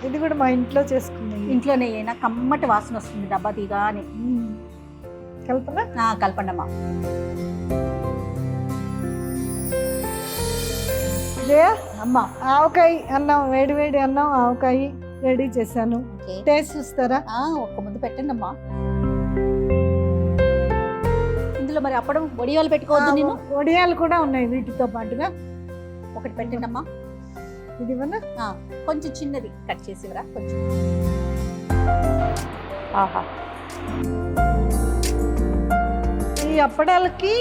ఇది కూడా మా ఇంట్లో చేసుకున్నాయి. ఇంట్లోనే అయినా కమ్మటి వాసన వస్తుంది డబ్బా తీగానే. కల్పన కలపండమ్మా. అమ్మా ఆవకాయ అన్నం, వేడి వేడి అన్నం ఆవకాయ రెడీ చేశాను. టేస్ట్ చూస్తారా? ఒక్క ముద్దు పెట్టండి అమ్మా. ఇందులో మరి అప్పడం వడియాలు పెట్టుకోవద్దు నేను? వడియాలు కూడా ఉన్నాయి వీటితో పాటుగా. ఒకటి పెట్టండి అమ్మా. ఇది కొంచెం చిన్నది కట్ చేసివరా కొంచెం. ఆహా, ఈ అప్పడాలకి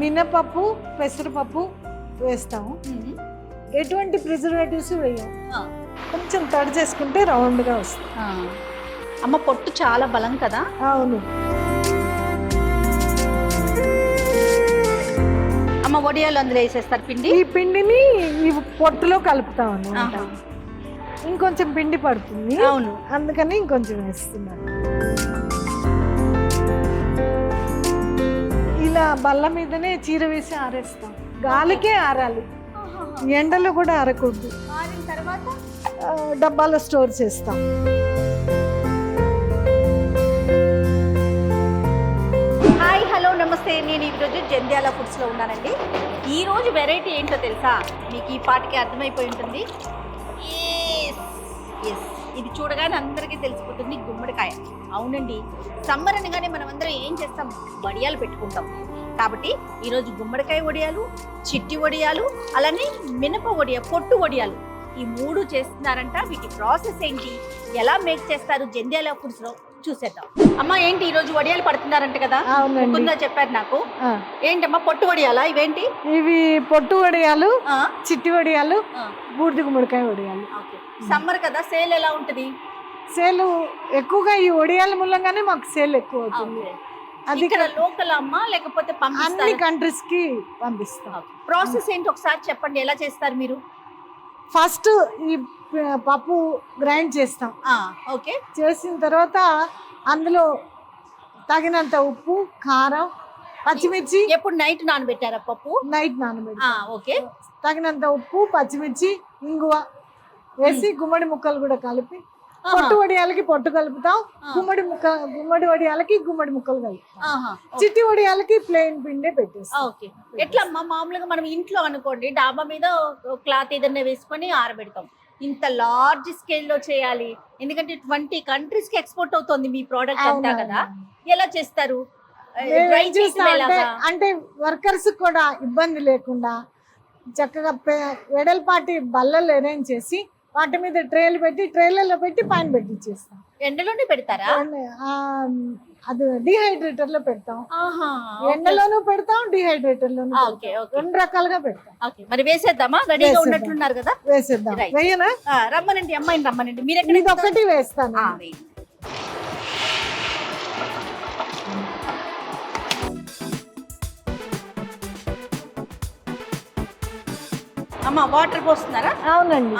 మినపప్పు, పెసరపప్పు వేస్తాము. ఎటువంటి ప్రిజర్వేటివ్స్ వేయం. కొంచెం తడి చేసుకుంటే రౌండ్ గా వస్తుంది. అమ్మ పొట్టు చాలా బలం కదా. అవును. అమ్మ వడియాలు అందులో వేసేస్తారు పిండి. ఈ పిండిని ఈ పొట్టులో కలుపుతాం అన్నమాట. ఇంకొంచెం పిండి పడుతుంది. అవును, అందుకని ఇంకొంచెం వేస్తున్నాను. ఇలా బల్ల మీదనే చీర వేసి ఆరేస్తాం. గాలికే ఆరాలి, ఎండలో కూడా ఆరకూడదు. ఆరిన తర్వాత డబ్బాలో స్టోర్ చేస్తాం. హాయ్, హలో, నమస్తే. నేను ఈరోజు జంధ్యాల ఫుడ్స్లో ఉన్నానండి. ఈరోజు వెరైటీ ఏంటో తెలుసా? మీకు ఈ పాటికి అర్థమైపోయి ఉంటుంది. ఇది చూడగానే అందరికీ తెలిసిపోతుంది, గుమ్మడికాయ. అవునండి, సమ్మర్ అనగానే మనం అందరం ఏం చేస్తాం? వడియాలు పెట్టుకుంటాం. కాబట్టి ఈరోజు గుమ్మడికాయ వడియాలు, చిట్టి వడియాలు, అలానే మినప వడియ, పొట్టు వడియాలు, ఈ 3 చేస్తున్నారంట. వీటి ప్రాసెస్ ఏంటి, ఎలా మేక్ చేస్తారు జంధ్యాల ఫుడ్స్లో చూసేద్దాం. అమ్మా, ఏంటి ఈరోజు వడియాలు పడుతున్నారంట కదా? ముందుగా చెప్పారు నాకు. ఏంటమ్మా, పొట్టు వడియాలా? ఇవేంటి? ఇవి పొట్టు వడియాలు, చిట్టి వడియాలు, బూడిద గుమ్మడికాయ వడియాలు. సమ్మర్ కదా, సేల్ ఎలా ఉంటది? సేల్ ఎక్కువగా ఈ వడియాల మూలంగానే మాకు సేల్ ఎక్కువ అవుతుంది. అది ఇక్కడ లోకల్ అమ్మా, లేకపోతే అన్ని కంట్రీస్ కి పంపిస్తాం. ప్రాసెస్ ఏంటి ఒకసారి చెప్పండి, ఎలా చేస్తారు మీరు? ఫస్ట్ ఈ పప్పు గ్రైండ్ చేస్తాం. ఓకే. చేసిన తర్వాత అందులో తగినంత ఉప్పు, కారం, పచ్చిమిర్చి. ఎప్పుడు నైట్ నానబెట్టారా పప్పు? నైట్ నానబెట్టి. ఓకే. తగినంత ఉప్పు, పచ్చిమిర్చి, ఇంగువ వేసి గుమ్మడి ముక్కలు కూడా కలిపి, పొట్టు వడియాలకి పొట్టు కలుపుతాం, గుమ్మడి వడియాలకి గుమ్మడి ముక్కలు కలుపుతాం, చిట్టి వడియాలకి ప్లెయిన్ పిండే పెట్టేస్తాం. ఓకే. ఎట్లా అమ్మా, మామూలుగా మనం ఇంట్లో అనుకోండి, డాబా మీద క్లాత్ ఏదైనా వేసుకొని ఆరబెడతాం. ఇంత లార్జ్ స్కేల్లో చేయాలి, ఎందుకంటే 20 కంట్రీస్ కి ఎక్స్పోర్ట్ అవుతుంది మీ ప్రోడక్ట్ అంతా కదా. ఎలా చేస్తారు? అంటే వర్కర్స్ కూడా ఇబ్బంది లేకుండా చక్కగా వెడల్పాటి బల్లలు అరేంజ్ చేసి వాటి మీద ట్రేలు పెట్టి, ట్రేలలో పెట్టి పైన పెట్టించేస్తాం. ఎండలోనే పెడతారా? అది డిహైడ్రేటర్ లో పెడతాం. ఎండలోనూ పెడతాం, డిహైడ్రేటర్ లోను. 2 రకాలుగా పెడతాం. మరి వేసేద్దామా? రెడీగా ఉన్నట్లున్నారు కదా, వేసేద్దాం. వేయనా? రమ్మనండి, అమ్మాయిని రమ్మనండి. మీరు ఎక్కడ? ఇది ఒకటి వేస్తాను. అమ్మా, వాటర్ పోస్తున్నారా? అవునండి.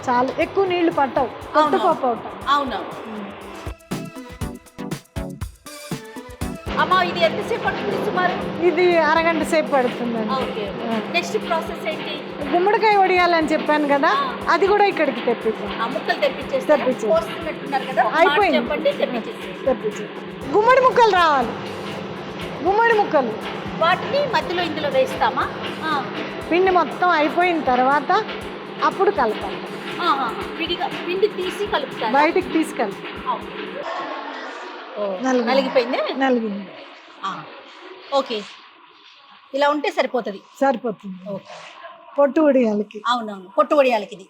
చాలా ఎక్కువ నీళ్లు పట్టవు, పప్పు అవుతాం. అవునవును. అమ్మా, ఇది ఎంతసేపు పడుతుంది సుమారు? ఇది అరగంట సేపు పడుతుందండి. నెక్స్ట్ ప్రాసెస్ ఏంటి? గుమ్మడికాయ వడియాలని చెప్పాను కదా, అది కూడా ఇక్కడికి తెప్పించాం. ముక్కలు తెప్పించేస్తున్నారు కదా, అయిపోయింది. తెప్పించి గుమ్మడి ముక్కలు రావాలి. గుమ్మడి ముక్కలు వాటిని మధ్యలో ఇందులో వేస్తామా? పిండి మొత్తం అయిపోయిన తర్వాత అప్పుడు కలపాలి. పిండి తీసి కలుపుతారు, బయటికి తీసుకెళ్ళి. నలిగిపోయింది. నలిగింది. ఓకే, ఇలా ఉంటే సరిపోతుంది. పొట్టు వడియాలకి. అవునవును, పొట్టు వడియాలకి. ఇది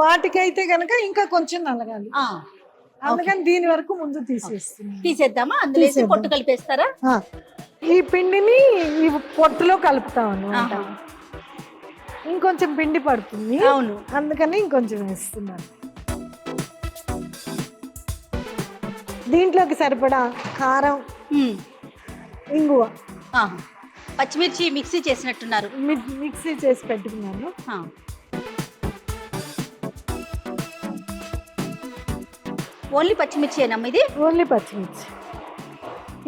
వాటికైతే కనుక ఇంకా కొంచెం నలగాలి, అందుకని దీని వరకు ముందు తీసేద్దామా? అందులో పొట్టు కలిపేస్తారా? ఈ పిండిని ఈ పొట్టులో కలుపుతాం అన్నమాట. ఇంకొంచెం పిండి పడుతుంది. అవును, అందుకని ఇంకొంచెం వేస్తున్నాను. దీంట్లోకి సరిపడా కారం, ఇంగువ, పచ్చిమిర్చి మిక్సీ చేసినట్టున్నారు. మిక్సీ చేసి పెట్టుకున్నాను. ఓన్లీ పచ్చిమిర్చి ఏనమ్మా ఇది? ఓన్లీ పచ్చిమిర్చి.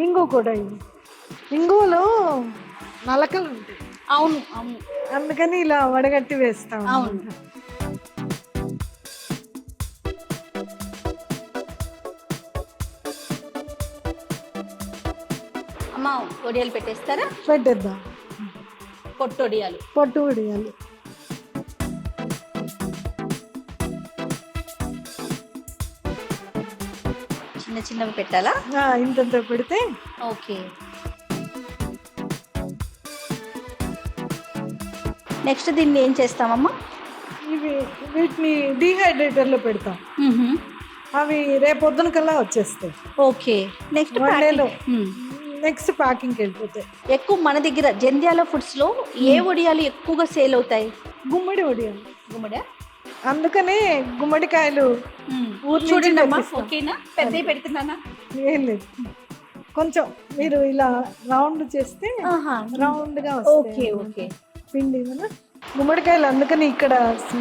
ఇంగువ కూడా. ఇంగువలో నలకలు ఉంటాయి. అవును అవును, అందుకని ఇలా వడగట్టి వేస్తాం. అవును. అమ్మ వడియాలు పెట్టేస్తారా? పెట్టేద్దాం. పొట్టు వడియాలు. పొట్టు వడియాలు చిన్న చిన్నవి పెట్టాలా? ఇంతంత పెడితే. ఓకే. నెక్స్ట్ దీన్ని ఏం చేస్తామమ్మా? వీటిని డీహైడ్రేటర్లో పెడతాం. అవి రేపొద్దున కల్లా వచ్చేస్తాయి. ఓకే. నెక్స్ట్ నెక్స్ట్ ప్యాకింగ్కి వెళ్ళిపోతాయి. ఎక్కువ మన దగ్గర జంధ్యాల ఫుడ్స్ లో ఏ వడియాలు ఎక్కువగా సేల్ అవుతాయి? గుమ్మడి వడియాలు. గుమ్మడి. అందుకనే గుమ్మడికాయలు చూడండి అమ్మా. ఓకేనా? పెద్దవి పెడుతున్నానా? ఏం లేదు, కొంచెం మీరు ఇలా రౌండ్ చేస్తే రౌండ్ గా ఓకే. ఓకే. పిండి గుమ్మడికాయలు అందుకని ఇక్కడ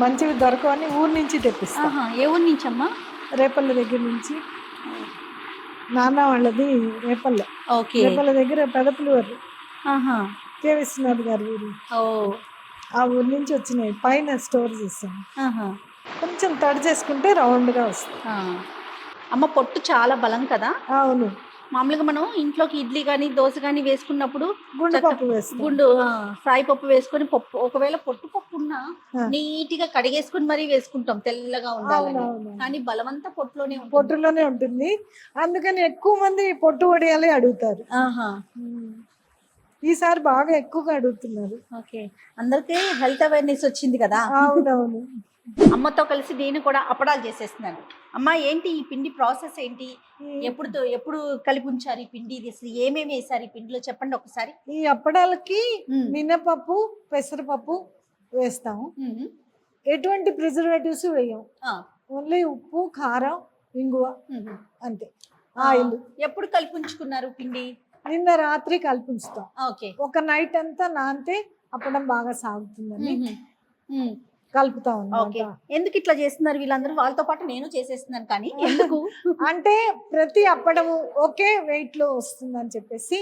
మంచివి దొరకవని ఊరు నుంచి తెప్పిస్తాం. ఏ ఊరు నుంచి అమ్మా? రేపల్ల దగ్గర నుంచి. నాన్న వాళ్ళది రేపల్ల. రేపల్ల దగ్గర పెదపులివారు కే విశ్వనాథ్ గారు ఊరు. ఆ ఊరు నుంచి వచ్చినాయి. పైన స్టోర్ చేస్తాం. కొంచెం తడి చేసుకుంటే రౌండ్ గా వస్తుంది. అమ్మ పొట్టు చాలా బలం కదా? అవును. మామూలుగా మనం ఇంట్లోకి ఇడ్లీ కానీ దోశ కానీ వేసుకున్నప్పుడు గుండు పప్పు వేస్తాం. గుండు సాయి పప్పు వేసుకొని పప్పు, ఒకవేళ పొట్టు పప్పు ఉన్నా నీట్ గా కడిగేసుకుని మరీ వేసుకుంటాం తెల్లగా ఉండాలి. కానీ బలమంతా పొట్టులోనే ఉంటుంది. అందుకని ఎక్కువ మంది పొట్టు వడియాలే అడుగుతారు. ఈసారి బాగా ఎక్కువగా అడుగుతున్నారు. ఓకే. అందరికీ హెల్త్ అవేర్నెస్ వచ్చింది కదా? అవునవును. అమ్మతో కలిసి నేను కూడా అప్పడాలు చేసేస్తున్నాను. అమ్మ ఏంటి ఈ పిండి ప్రాసెస్ ఏంటి? ఎప్పుడు కలిపి ఉంచారు ఈ పిండి? ఇది అసలు ఏమేమి వేసారు ఈ పిండిలో చెప్పండి ఒకసారి. ఈ అప్పడాలకి మినపప్పు, పెసరపప్పు వేస్తాము. ఎటువంటి ప్రిజర్వేటివ్స్ వేయం. ఓన్లీ ఉప్పు, కారం, ఇంగువ అంతే. ఆయిల్. ఎప్పుడు కలిపి ఉంచుకున్నారు పిండి? నిన్న రాత్రి కలిపి ఉంచుతాం. ఒక నైట్ అంతా నానితే అప్పడం బాగా సాగుతుందని కలుపుతాం. ఎందుకు ఇట్లా చేస్తున్నారు వీళ్ళందరూ? వాళ్ళతో పాటు నేను చేసేస్తున్నాను కానీ ఎందుకు అంటే ప్రతి అప్పడము ఒకే వెయిట్ లో వస్తుందని చెప్పేసి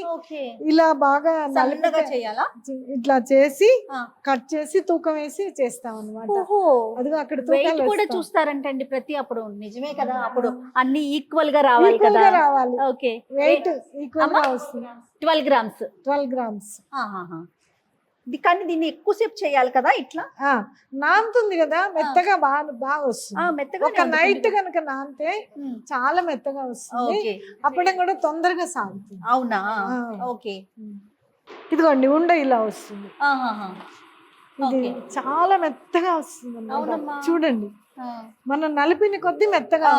ఇలా బాగా నల్లగా చేయాలా? ఇట్లా చేసి కట్ చేసి తూకం వేసి చేస్తాం అన్నమాట. అదిగో అక్కడ వెయిట్ కూడా చూస్తారంటండి ప్రతి అప్పుడు. నిజమే కదా? అప్పుడు అన్ని ఈక్వల్ గా రావాలి కదా? రావాలి. ఓకే. వెయిట్ ఈక్వల్ గా వస్తుంది. 12 గ్రామ్స్. 12 గ్రామ్స్. కానీ దీన్ని ఎక్కువసేపు చేయాలి కదా? ఇట్లా నానుతుంది కదా, మెత్తగా బాగా వస్తుంది. మెత్తగా ఒక నైట్ కనుక నానితే చాలా మెత్తగా వస్తుంది. అప్పడం కూడా తొందరగా సాగుతుంది. అవునా? ఓకే. ఇదిగోండి ఉండ ఇలా వస్తుంది. ఇది చాలా మెత్తగా వస్తుంది. చూడండి, మనం నలిపిన కొద్దీ మెత్తగా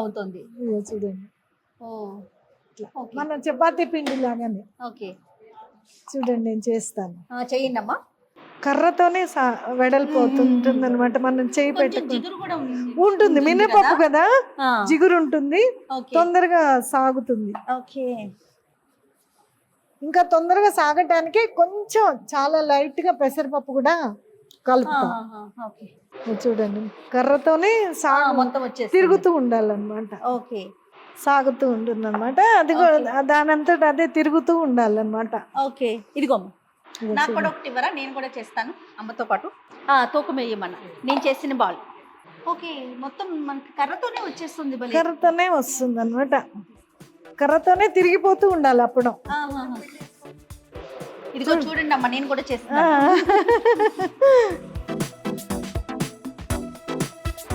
అవుతుంది. చూడండి, మన చపాతీ పిండి లాగానే. ఓకే. చూడండి, నేను చేస్తాను. చెయ్యండి అమ్మా. కర్రతోనే వెడల్పోతుంటుంది అనమాట. మనం చేయి పెట్టుకుని ఉంటుంది. మినపప్పు కదా, జిగురు ఉంటుంది, తొందరగా సాగుతుంది. ఓకే. ఇంకా తొందరగా సాగటానికి కొంచెం చాలా లైట్ గా పెసరపప్పు కూడా కలుపుతాం. చూడండి, కర్రతోనే తిరుగుతూ ఉండాలన్నమాట. ఓకే. సాగుతూ ఉంటుంది అనమాట. అది దానంతట అదే తిరుగుతూ ఉండాలన్నమాట. ఓకే. ఇదిగో నాకు కూడా ఒకటి ఇవ్వరా? నేను కూడా చేస్తాను అమ్మతో పాటు. తూకం వేయమన్నా. నేను చేసిన బాల్. ఓకే. మొత్తం మనకి కర్రతోనే వచ్చేస్తుంది. కర్రతోనే వస్తుంది అనమాట. కర్రతోనే తిరిగిపోతూ ఉండాలి అప్పుడు. ఇదిగో చూడండి అమ్మ, నేను కూడా చేస్తాను.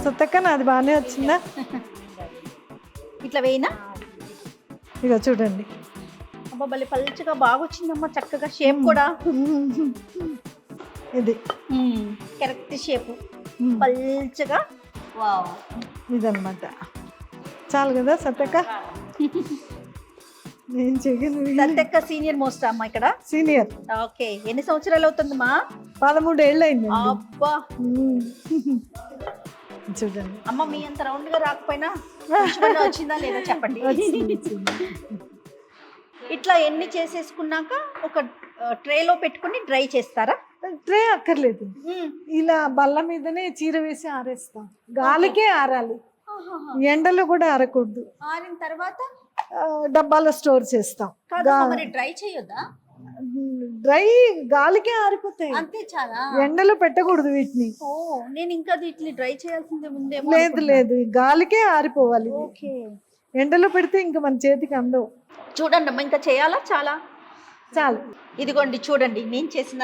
సొత్తక్క నాది బాగానే వచ్చిందా? ఇట్లా వేయినా? ఇక చూడండి, అబ్బా భలే పల్చగా బాగా వచ్చిందమ్మా. చక్కగా షేప్ కూడా ఇది కరెక్ట్ షేప్, పల్చగా. వావ్, ఇదన్నమాట. చాలు కదా సత్తక్క? నేను చెయ్యను. సత్తక్క సీనియర్ మోస్ట్ అమ్మా ఇక్కడ. సీనియర్. ఓకే. ఎన్ని సంవత్సరాలు అవుతుందమ్మా? 13 ఏళ్ళు అయింది. అబ్బా. చూడండి అమ్మ, మీ అంత రౌండ్ గా రాకపోయినా వచ్చిందా లేదా చెప్పండి. ఇట్లా ఎన్ని చేసేసుకున్నాక ఒక ట్రేలో పెట్టుకుని డ్రై చేస్తారా? ట్రే అక్కర్లేదు, ఇలా బల్ల మీదనే చీర వేసి ఆరేస్తాం. గాలికే ఆరాలి, ఎండలో కూడా ఆరకూడదు. ఆరిన తర్వాత డబ్బాలో స్టోర్ చేస్తాం. డ్రై చేయొద్దా? డ్రై గాలికే ఆరిపోతాయి. అంతే చాలా. ఎండలో పెట్టకూడదు వీటిని. ఓ నేను ఇంకా వీటిని డ్రై చేయాల్సిందే ముందేమో. లేదు లేదు, గాలికే ఆరిపోవాలి. ఓకే. ఎండలో పెడితే ఇంకా మన చేతికి అందవు. చూడండి అమ్మ, ఇంకా చేయాలా? చాలా చాలు. ఇదిగోండి చూడండి నేను చేసిన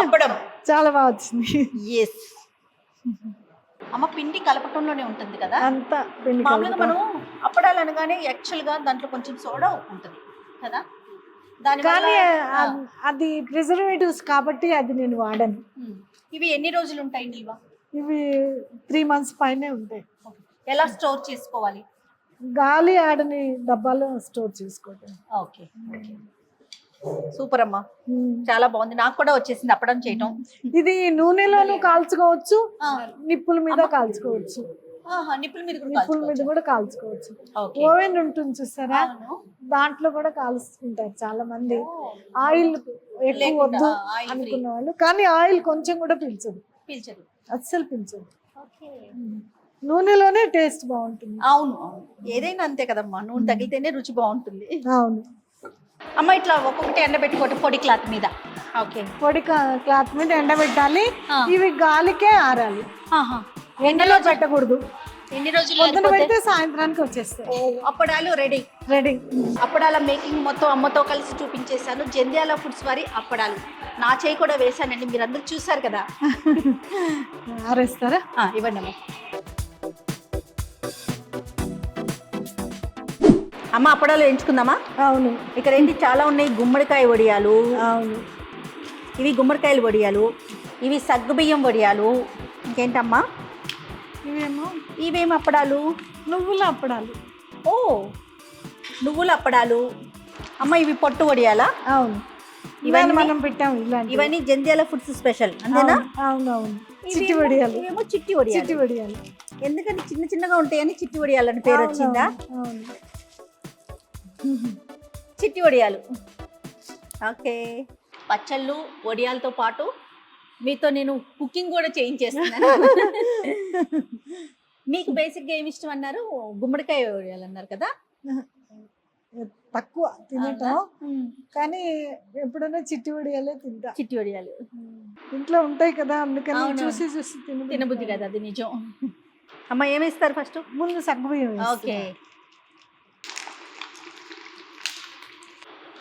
అప్పడం. చాలా బాగా వచ్చింది. ఎస్ అమ్మ, పిండి కలపటంలోనే ఉంటుంది కదా అంతా పిండి మామూలుగా. కలుపుతాం. మనం అప్పడాలు అనగానే యాక్చువల్ గా దాంట్లో కొంచెం సోడా ఉంటుంది కదా, దాని కానీ అది ప్రిజర్వేటివ్స్ కాబట్టి అది నేను వాడను. ఇవి ఎన్ని రోజులు ఉంటాయి నిల్వ? ఇవి 3 months పైనే ఉంటాయి. ఎలా స్టోర్ చేసుకోవాలి? గాలి ఆడని డబ్బాలో స్టోర్ చేసుకోవటం. ఓకే, సూపర్ అమ్మా, చాలా బాగుంది. నాకు కూడా వచ్చేసింది అప్పడం చేయటం. ఇది నూనెలోనూ కాల్చుకోవచ్చు, నిప్పుల మీద కాల్చుకోవచ్చు. నిప్పుల మీద నిప్పుల మీద కూడా కాల్చుకోవచ్చు. ఓవెన్ ఉంటుంది చూసారా, దాంట్లో కూడా కాల్చుకుంటారు చాలా మంది. ఆయిల్ ఎక్కువ వద్దు అనుకున్న వాళ్ళు, కానీ ఆయిల్ కొంచెం కూడా పీల్చదు, అస్సలు పీల్చదు. నూనెలోనే టేస్ట్ బాగుంటుంది. అవును అవును, ఏదైనా అంతే కదమ్మా, నూనె తగిలితేనే రుచి బాగుంటుంది. అవును అమ్మ, ఇట్లా ఒక్కొక్కటి ఎండబెట్టుకోవటం పొడి క్లాత్ మీద. ఓకే, పొడి క్లాత్ మీద ఎండబెట్టాలి. ఇవి గాలికే ఆరాలి, ఎండలో పెట్టకూడదు. ఎన్ని రోజులు పొద్దున పెడితే సాయంత్రానికి వచ్చేస్తాయి. అప్పడాలు రెడీ. అప్పడాల మేకింగ్ మొత్తం అమ్మతో కలిసి చూపించేశాను. జంధ్యాల ఫుడ్స్ వారి అప్పడాలు. నా చేయి కూడా వేశానండి, మీరు అందరూ చూసారు కదా. ఆరేస్తారా? ఇవ్వండి అమ్మ. అమ్మ, అప్పడాలు ఎంచుకుందామా? అవును. ఇక్కడ ఏంటి చాలా ఉన్నాయి. గుమ్మడికాయ వడియాలు. అవును, ఇవి గుమ్మడికాయలు వడియాలు. ఇవి సగ్గుబియ్యం వడియాలు. ఇంకేంటమ్మా? ఇవేమో అప్పడాలు, నువ్వుల అప్పడాలు. ఓ, నువ్వుల అప్పడాలు. అమ్మ, ఇవి పొట్టు వడియాలా? అవును, ఇవన్నీ మనం పెట్టాము. ఇవన్నీ జంధ్యాల ఫుడ్స్ స్పెషల్ అంతేనా? అవునవును. చిట్టి వడియాలు. ఇవేమో చిట్టి వడియాలు. ఎందుకని చిన్న చిన్నగా ఉంటాయని చిట్టి వడియాలని పేరు వచ్చిందా? చిట్టి వడియాలు. ఓకే, పచ్చళ్ళు వడియాలతో పాటు మీతో నేను కుకింగ్ కూడా చేయించేస్తున్నాను. మీకు బేసిక్గా ఏమి ఇష్టం అన్నారు? గుమ్మడికాయ వడియాలు అన్నారు కదా. తక్కువ తినటం, కానీ ఎప్పుడైనా చిట్టి వడియాలే తింటా. చిట్టి వడియాలు ఇంట్లో ఉంటాయి కదా, అందుకని చూసి చూసి తినబుద్ధి కదా, అది నిజం. అమ్మ, ఏమేస్తారు ఫస్ట్? ముందు సగ్గుబియ్యం. ఓకే,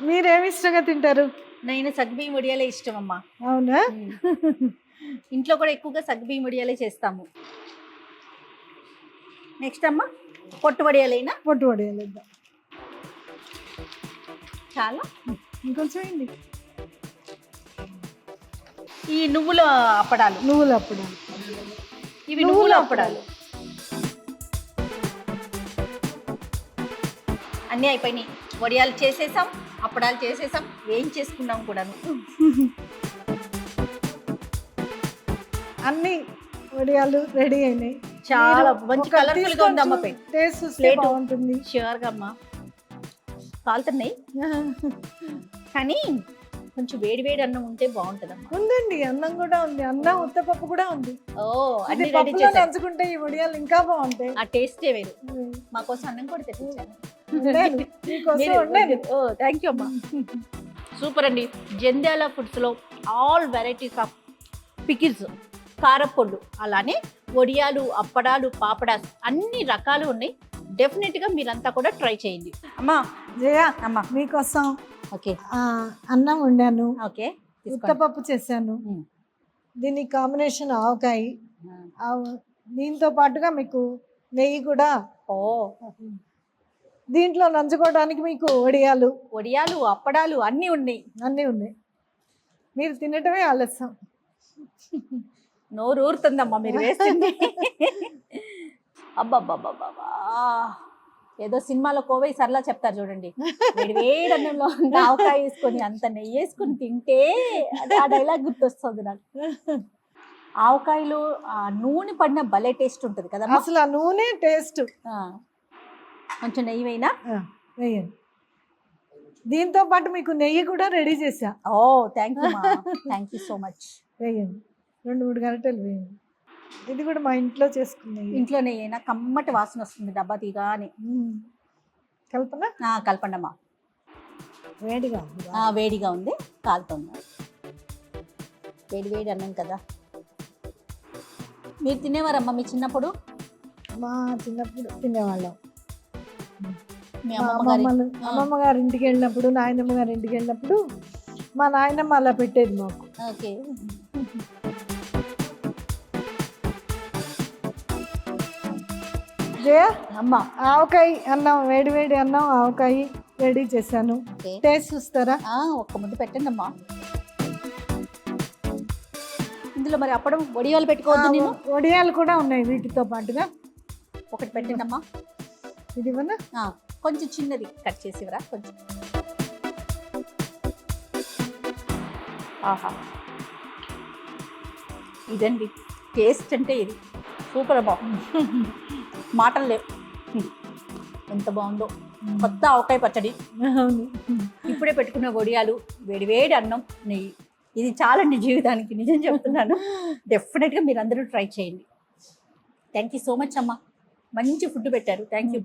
మీరేమి ఇష్టంగా తింటారు? నేను సగ్గుబియ్యం వడియాలే ఇష్టం అమ్మా. అవునా? ఇంట్లో కూడా ఎక్కువగా సగ్గుబియ్యం వడియాలే చేస్తాము. నెక్స్ట్ అమ్మ, పొట్టు వడియాలైనా? పొట్టు వడియాలు చాలా, ఇంకొంచెం ఏంటి? ఈ నువ్వుల అప్పడాలు. ఇవి నువ్వుల అప్పడాలు. అన్నీ అయిపోయినాయి. వడియాలు చేసేసాం, అప్పడాలు చేసేసాం, వేయించేసుకున్నాం కూడాను. అన్ని వడియాలు రెడీ అయినాయి. చాలా మంచి కలర్ఫుల్ గా ఉంది అమ్మ. టేస్ట్ బాగుంటుంది. ష్యూర్ గా అమ్మ. కాలుతున్నాయి కానీ కొంచెం వేడి వేడి అన్నం ఉంటే బాగుంటదమ్మా. ఉందండి, అన్నం కూడా ఉంది. అన్నం ఉత్తపప్పు కూడా ఉంది. ఓ, అన్ని రెడీ చేసి నంచుకుంటే ఈ వడియాలు ఇంకా బాగుంటాయి. ఆ టేస్టే వేరు. మా కోసం అన్నం కూడా తెప్పించాను. ఓ, థ్యాంక్ యూ అమ్మా. సూపర్ అండి. జంధ్యాల ఫుడ్స్ లో ఆల్ వెరైటీస్ ఆఫ్ పికిల్స్, కారపొళ్ళు, అలానే వడియాలు, అప్పడాలు, పాపడాస్ అన్ని రకాలు ఉన్నాయి. డెఫినెట్ గా మీరంతా కూడా ట్రై చేయండి. అమ్మా జయ, అమ్మా మీకోసం ఓకే అన్నం వండాను. ఓకే, ఉత్తపప్పు చేశాను. దీని కాంబినేషన్ ఆవకాయ. దీంతో పాటుగా మీకు నెయ్యి కూడా. ఓ, దీంట్లో నంచుకోవడానికి మీకు వడియాలు, అప్పడాలు అన్నీ ఉన్నాయి. మీరు తినటమే ఆలస్యం. నోరు ఊరుతుందమ్మా మీరు వేస్తుంది. అబ్బబ్బబ్బబ్బా, ఏదో సినిమాలో కోవై సర్లా చెప్తారు చూడండి, వేడి అన్నంలో ఆవకాయ వేసుకొని అంత నెయ్యి వేసుకొని తింటే ఆ డైలాగ్ గుర్తొస్తుంది నాకు. ఆవకాయలో నూనె పడిన భలే టేస్ట్ ఉంటుంది కదా. అసలు ఆ నూనె టేస్ట్. కొంచెం నెయ్యి వేయండి. దీంతో పాటు మీకు నెయ్యి కూడా రెడీ చేసా. ఓ, థ్యాంక్ యూ సో మచ్. వేయండి, 2-3 గంటలు వేయండి. ఇది కూడా మా ఇంట్లో చేసుకున్నాయి. ఇంట్లో నెయ్యి కమ్మటి వాసన వస్తుంది డబ్బా తీగానే. కల్పన, కలపండి అమ్మా. వేడిగా ఉంది వేడిగా ఉంది, కాలుతుంది. వేడి వేడి అన్నం కదా. మీరు తినేవారమ్మా మీ చిన్నప్పుడు? మా చిన్నప్పుడు తినేవాళ్ళం. మీ మా అమ్మమ్మ గారి అమ్మమ్మ గారి ఇంటికి వెళ్ళినప్పుడు, నాయనమ్మ గారి ఇంటికి వెళ్ళినప్పుడు మా నాయనమ్మ అలా పెట్టేది మాకు. ఓకే. జయ అమ్మ ఆవకాయ అన్నం, వేడి వేడి అన్నం ఆవకాయ రెడీ చేశాను. ఓకే. టేస్ట్ చూస్తారా? ఒక్క ముద్ద పెట్టండి అమ్మా. ఇందులో మరి అప్పడం వడియాలు పెట్టుకోవద్దు నేను? వడియాలు కూడా ఉన్నాయి వీటితో పాటుగా. ఒకటి పెట్టండి అమ్మా. ఇది ఇవ్వనా? కొంచెం చిన్నది కట్ చేసివరా కొంచెం. ఆహా, ఇదండి టేస్ట్ అంటే ఇది. సూపర్ అమ్మా, మాటలు లేవు. ఎంత బాగుందో. కొత్త ఆవకాయ పచ్చడి, అవును. ఇప్పుడే పెట్టుకున్న వడియాలు, వేడి వేడి అన్నం, నెయ్యి. ఇది చాలండి జీవితానికి, నిజం చెప్తున్నాను. డెఫినెట్గా మీరు అందరూ ట్రై చేయండి. థ్యాంక్ యూ సో మచ్ అమ్మా, మంచి ఫుడ్ పెట్టారు. Thank you.